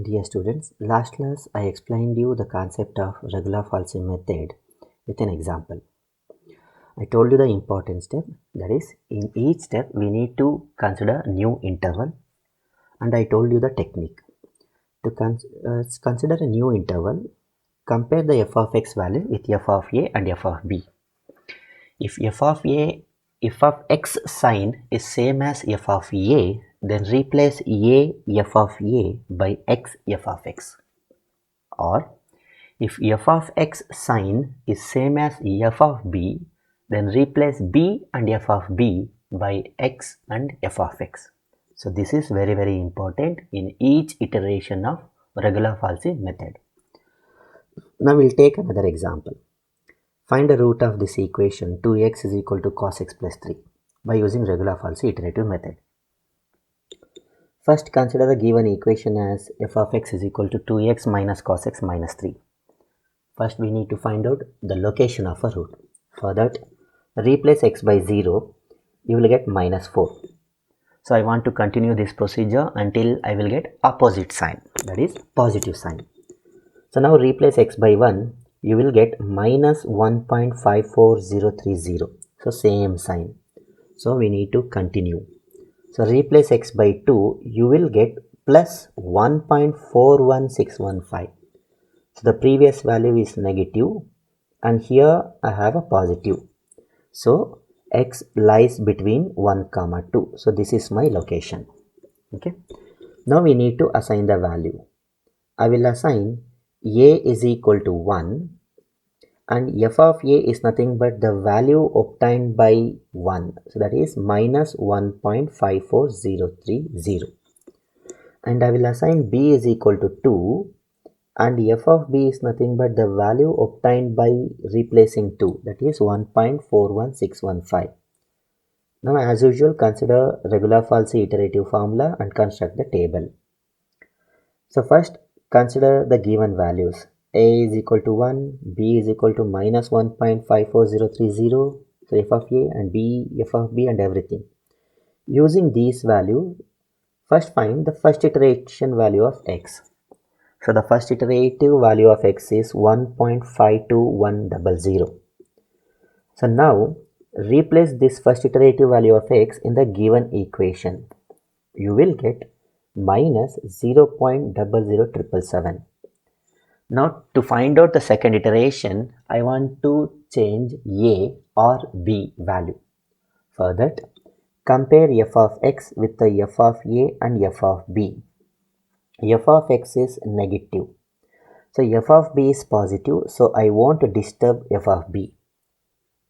Dear students, last class I explained you the concept of regular falsi method with an example. I told you the important step, that is, in each step we need to consider new interval, and I told you the technique. To consider a new interval, compare the f of x value with f of a and f of b. If f of x sign is same as f of a, then replace a f of a by x f of x. Or if f of x sign is same as f of b, then replace b and f of b by x and f of x. So this is very important in each iteration of regular falsi method. Now we'll take another example. Find the root of this equation 2x is equal to cos x plus 3 by using regular falsi iterative method. First, consider the given equation as f of x is equal to 2x minus cos x minus 3. First, we need to find out the location of a root. For that, replace x by 0, you will get minus 4. So I want to continue this procedure until I will get opposite sign, that is positive sign. So now replace x by 1, you will get minus 1.54030. So same sign. So we need to continue. So replace x by 2, you will get plus 1.41615. So the previous value is negative and here I have a positive. So x lies between 1 comma 2. So this is my location. Okay. Now we need to assign the value. I will assign a is equal to 1 and f of a is nothing but the value obtained by 1. So that is minus 1.54030. And I will assign b is equal to 2 and f of b is nothing but the value obtained by replacing 2, that is 1.41615. Now as usual, consider regular falsi iterative formula and construct the table. So first consider the given values. A is equal to 1, b is equal to minus 1.54030, so f of a and b, f of b and everything. Using these values, first find the first iteration value of x. So the first iterative value of x is 1.52100. So now replace this first iterative value of x in the given equation. You will get minus 0.00777. Now to find out the second iteration, I want to change a or b value. For that, compare f of x with the f of a and f of b. F of x is negative. So f of b is positive, so I won't disturb f of b.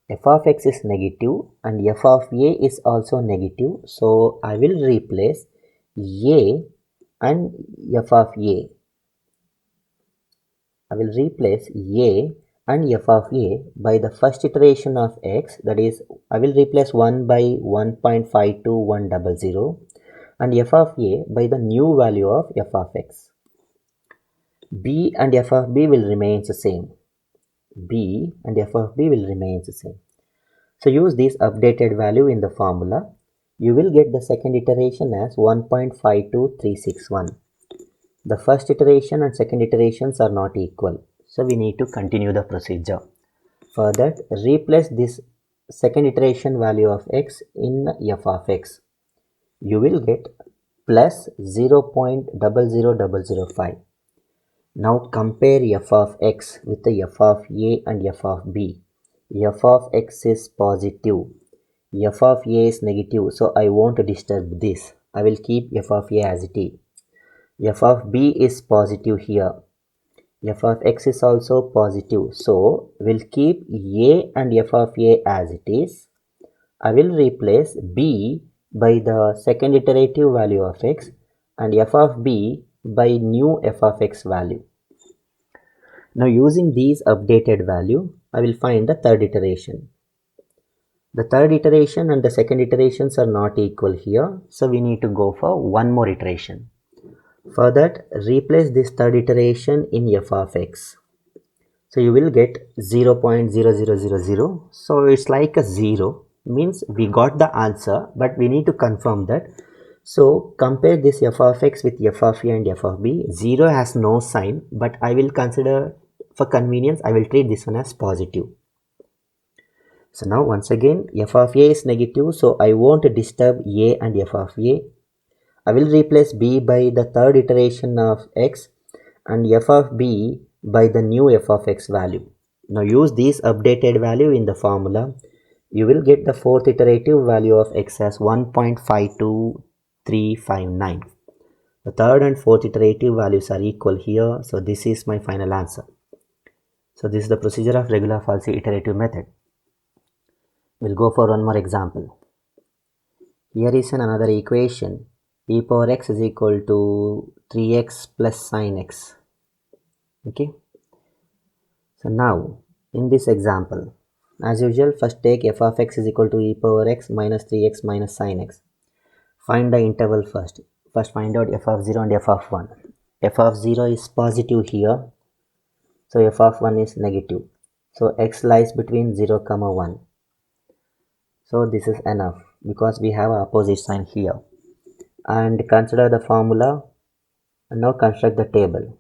F of x is negative and f of a is also negative, so I will replace a and f of a. I will replace a and f of a by the first iteration of x, that is I will replace 1 by 1.52100 and f of a by the new value of f of x. b and f of b will remain the same. B and f of b will remain the same. So use this updated value in the formula. You will get the second iteration as 1.52361. The first iteration and second iterations are not equal. So we need to continue the procedure. For that, replace this second iteration value of x in f of x. You will get plus 0.00005. Now compare f of x with the f of a and f of b. F of x is positive, f of a is negative, so I won't disturb this. I will keep f of a as it is. F of b is positive here. F of x is also positive, so we'll keep a and f of a as it is. I will replace b by the second iterative value of x and f of b by new f of x value. Now using these updated value, I will find the third iteration. The third iteration and the second iterations are not equal here, so we need to go for one more iteration. For that, replace this third iteration in f of x. So you will get 0.0000. So it's like a 0, means we got the answer, but we need to confirm that So compare this f of x with f of a and f of b. 0 has no sign, but I will consider, for convenience, I will treat this one as positive. So now once again f of a is negative, so I won't disturb a and f of a. I will replace b by the third iteration of x and f of b by the new f of x value. Now use this updated value in the formula. You will get the fourth iterative value of x as 1.52359. The third and fourth iterative values are equal here, so this is my final answer. So this is the procedure of regular falsi iterative method. We'll go for one more example. Here is another equation. E power x is equal to 3x plus sin x. Okay. So now in this example, as usual, first take f of x is equal to e power x minus 3x minus sin x. Find the interval first. First find out f of 0 and f of 1. F of 0 is positive here, so f of 1 is negative. So x lies between 0, 1. So this is enough because we have opposite sign here. And consider the formula and now construct the table.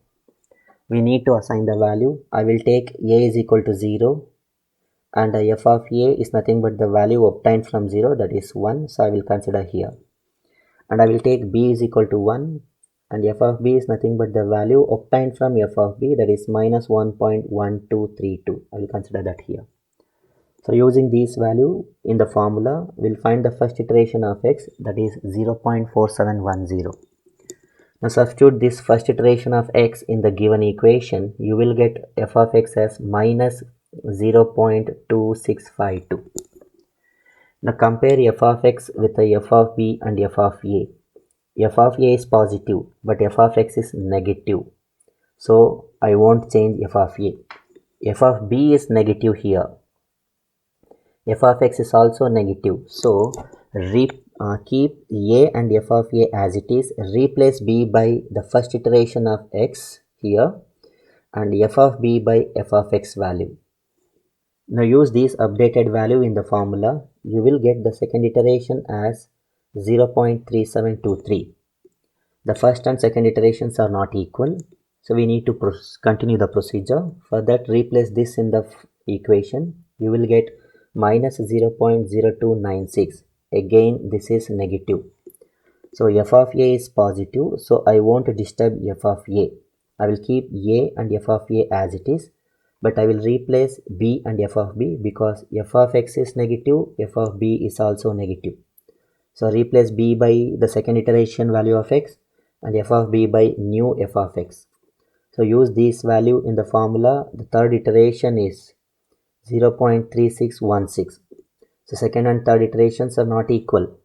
We need to assign the value. I will take a is equal to 0 and f of a is nothing but the value obtained from 0, that is 1, so I will consider here. And I will take b is equal to 1 and f of b is nothing but the value obtained from f of b, that is minus 1.1232. I will consider that here. So using this value in the formula, we'll find the first iteration of x, that is 0.4710. Now substitute this first iteration of x in the given equation. You will get f of x as minus 0.2652. Now compare f of x with the f of b and f of a. F of a is positive, but f of x is negative. So I won't change f of a. F of b is negative here. F of x is also negative. So keep a and f of a as it is. Replace b by the first iteration of x here and f of b by f of x value. Now use this updated value in the formula. You will get the second iteration as 0.3723. The first and second iterations are not equal, so we need to continue the procedure. For that, replace this in the equation. You will get minus 0.0296. Again, this is negative. So f of a is positive, so I won't disturb f of a. I will keep a and f of a as it is, but I will replace b and f of b because f of x is negative, f of b is also negative. So replace b by the second iteration value of x and f of b by new f of x. So use this value in the formula. The third iteration is 0.3616. So second and third iterations are not equal.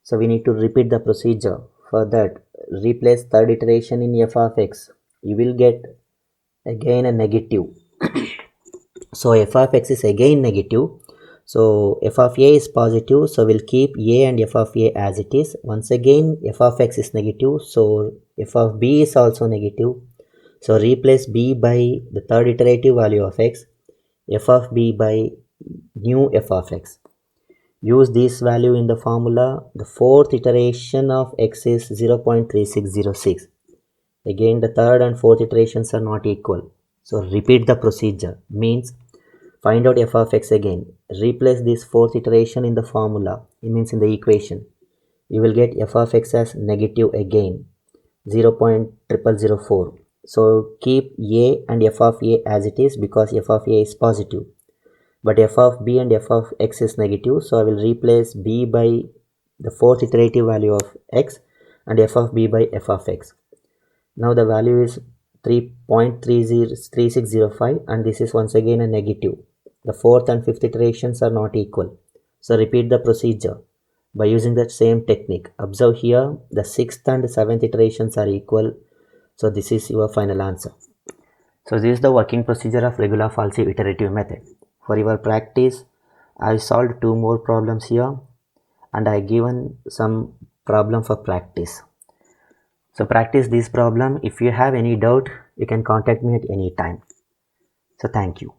So we need to repeat the procedure. For that, replace third iteration in f of x. You will get again a negative. So f of x is again negative. So f of a is positive, so we'll keep a and f of a as it is. Once again, f of x is negative, so f of b is also negative. So replace b by the third iterative value of x, f of b by new f of x. Use this value in the formula. The fourth iteration of x is 0.3606. Again, the third and fourth iterations are not equal. So repeat the procedure. Means find out f of x again. Replace this fourth iteration in the formula. It means in the equation. You will get f of x as negative again, 0.0004. So keep a and f of a as it is because f of a is positive. But f of b and f of x is negative. So I will replace b by the fourth iterative value of x and f of b by f of x. Now the value is 3.3605 and this is once again a negative. The fourth and fifth iterations are not equal. So repeat the procedure by using that same technique. Observe here the sixth and seventh iterations are equal. So this is your final answer. So this is the working procedure of regular falsi iterative method. For your practice, I solved 2 more problems here and I given some problem for practice. So practice this problem. If you have any doubt, you can contact me at any time. So thank you.